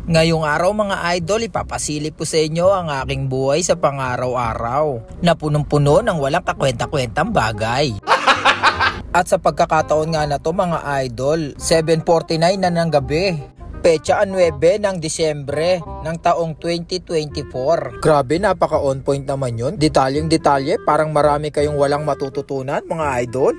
Ngayong araw mga idol, ipapasilip ko sa inyo ang aking buhay sa pang-araw-araw na punong-puno ng walang kakwenta-kwentang bagay. At sa pagkakataon nga na to mga idol, 7:49 na ng gabi. Petsa 9 ng Disyembre ng taong 2024. Grabe, napaka on point naman yun. Detalyeng-detalye, parang marami kayong walang matututunan mga idol.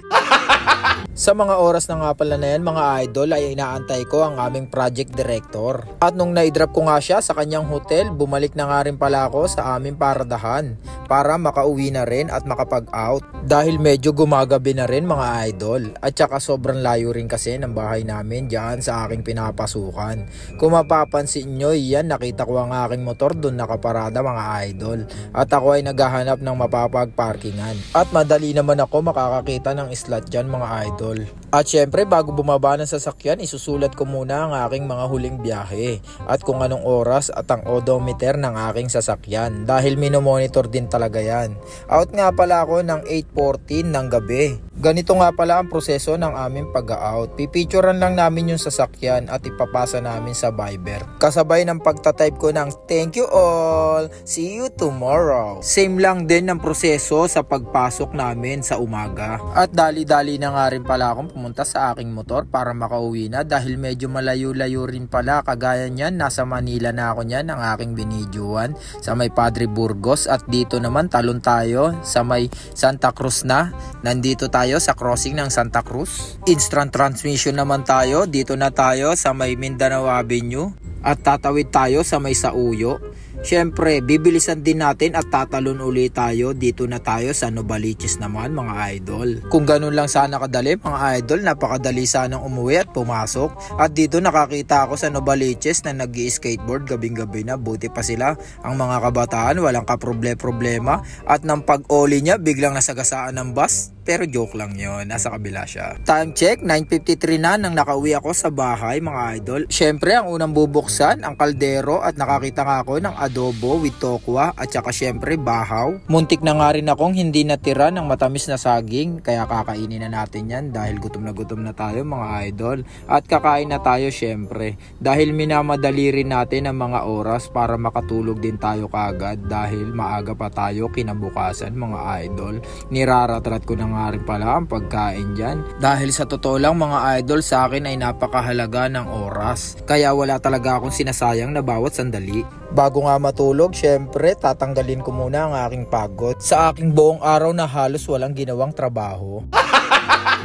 Sa mga oras na nga pala na yan mga idol ay inaantay ko ang aming project director. At nung naidrop ko nga siya sa kanyang hotel, bumalik na nga rin pala ako sa aming paradahan para makauwi na rin at makapag-out. Dahil medyo gumagabi na rin mga idol. At saka sobrang layo rin kasi ng bahay namin dyan sa aking pinapasukan. Kung mapapansin nyo, yan nakita ko ang aking motor doon nakaparada mga idol. At ako ay naghahanap ng mapapagparkingan. At madali naman ako makakakita ng slot dyan mga idol. At syempre bago bumaba ng sasakyan, isusulat ko muna ang aking mga huling biyahe at kung anong oras at ang odometer ng aking sasakyan dahil minomonitor din talaga yan. Out nga pala ako ng 8:14 ng gabi. Ganito nga pala ang proseso ng aming pag-out. Pipicturean lang namin yung sasakyan at ipapasa namin sa Viber. Kasabay ng pagtatype ko ng thank you all, see you tomorrow. Same lang din ang proseso sa pagpasok namin sa umaga. At dali-dali na nga rin pala akong pumunta sa aking motor para makauwi na dahil medyo malayo-layo rin pala. Kagaya niyan, nasa Manila na ako niyan ang aking binidyoan sa may Padre Burgos at dito naman talon tayo sa may Santa Cruz na. Nandito tayo sa crossing ng Santa Cruz. Instant transmission naman tayo. Dito na tayo sa may Mindanao Avenue at tatawid tayo sa may Sauyo. Syempre, bibilisan din natin at tatalon ulit tayo. Dito na tayo sa Novaliches naman mga idol. Kung ganun lang sana kadali mga idol, napakadali sanang umuwi at pumasok. At dito nakakita ako sa Novaliches na nag-i-skateboard gabing-gabi na. Buti pa sila, ang mga kabataan walang kaproblema at nang pag-oli niya biglang nasagasaan ng bus. Pero joke lang yun, nasa kabila siya. Time check, 9:53 na nang nakauwi ako sa bahay mga idol. Syempre, ang unang bubuksan, ang kaldero at nakakita nga ako ng adobo with tokwa at saka syempre bahaw. Muntik na nga rin akong hindi natira ng matamis na saging, kaya kakainin na natin yan dahil gutom na tayo mga idol. At kakain na tayo syempre dahil minamadali rin natin ang mga oras para makatulog din tayo kaagad dahil maaga pa tayo kinabukasan mga idol. Niraratrat ko na nga rin pala ang pagkain dyan dahil sa totoo lang mga idol, sa akin ay napakahalaga ng oras kaya wala talaga akong sinasayang na bawat sandali. Bago nga matulog, syempre tatanggalin ko muna ang aking pagod sa aking buong araw na halos walang ginawang trabaho.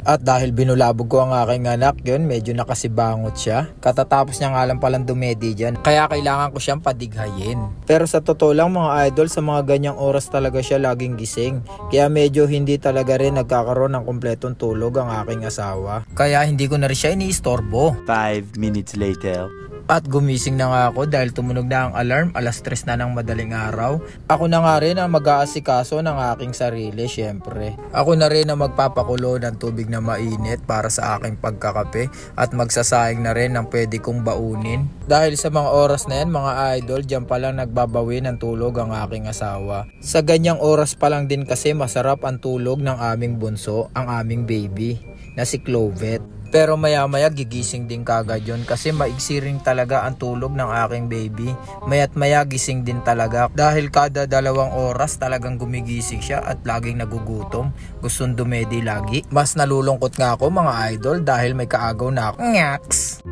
At dahil binulabog ko ang aking anak, yun medyo nakasibangot siya. Katatapos niya nga lang palang dumedi dyan, kaya kailangan ko siyang padighayin. Pero sa totoo lang mga idol, sa mga ganyang oras talaga siya laging gising. Kaya medyo hindi talaga rin nagkakaroon ng kumpletong tulog ang aking asawa. Kaya hindi ko na rin siya iniistorbo. 5 minutes later. At gumising na nga ako dahil tumunog na ang alarm, alas 3 na ng madaling araw. Ako na nga rin ang mag-aasikaso ng aking sarili syempre. Ako na rin ang magpapakulo ng tubig na mainit para sa aking pagkakape at magsasaing na rin ng pwede kong baunin. Dahil sa mga oras na yan mga idol, dyan palang nagbabawi ng tulog ang aking asawa. Sa ganyang oras pa lang din kasi masarap ang tulog ng aming bunso, ang aming baby na si Clovet. Pero maya-maya gigising din kagad yun kasi maigsi rin talaga ang tulog ng aking baby. Maya't maya gising din talaga dahil kada 2 oras talagang gumigising siya at laging nagugutom. Gustong dumedi lagi. Mas nalulungkot nga ako mga idol dahil may kaagaw na ako. Ngaks!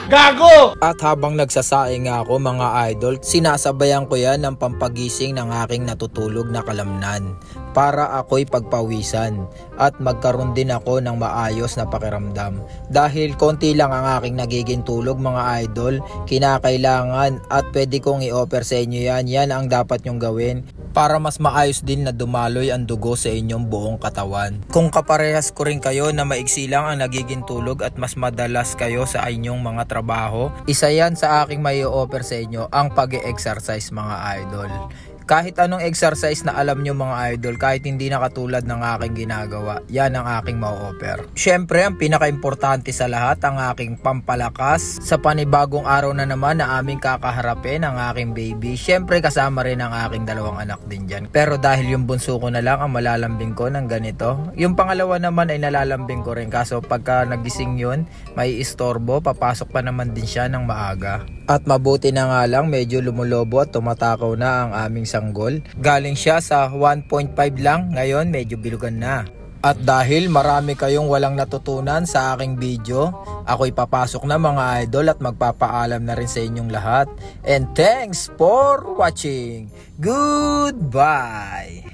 Gago! At habang nagsasaing nga ako mga idol, sinasabayan ko yan ng pampagising ng aking natutulog na kalamnan para ako'y pagpawisan at magkaroon din ako ng maayos na pakiramdam. Dahil konti lang ang aking nagiging tulog mga idol, kinakailangan at pwede kong i-offer sa inyo yan. Yan ang dapat nyong gawin para mas maayos din na dumaloy ang dugo sa inyong buong katawan. Kung kaparehas ko rin kayo na maigsi lang ang nagiging tulog at mas madalas kayo sa inyong mga trabaho, isa yan sa aking may i-offer sa inyo, ang pag-e-exercise mga idol. Kahit anong exercise na alam nyo mga idol, kahit hindi na katulad ng aking ginagawa, yan ang aking ma-offer. Syempre, ang pinaka-importante sa lahat, ang aking pampalakas sa panibagong araw na naman na aming kakaharapin ang aking baby. Syempre, kasama rin ang aking dalawang anak din dyan. Pero dahil yung bunso ko na lang ang malalambing ko ng ganito, yung pangalawa naman ay nalalambing ko rin. Kaso pagka nagising yun, may istorbo, papasok pa naman din siya ng maaga. At mabuti na nga lang, medyo lumulobo at tumatakaw na ang aming sanggol. Galing siya sa 1.5 lang, ngayon medyo bilugan na. At dahil marami kayong walang natutunan sa aking video, ako'y papasok na mga idol at magpapaalam na rin sa inyong lahat. And thanks for watching. Goodbye!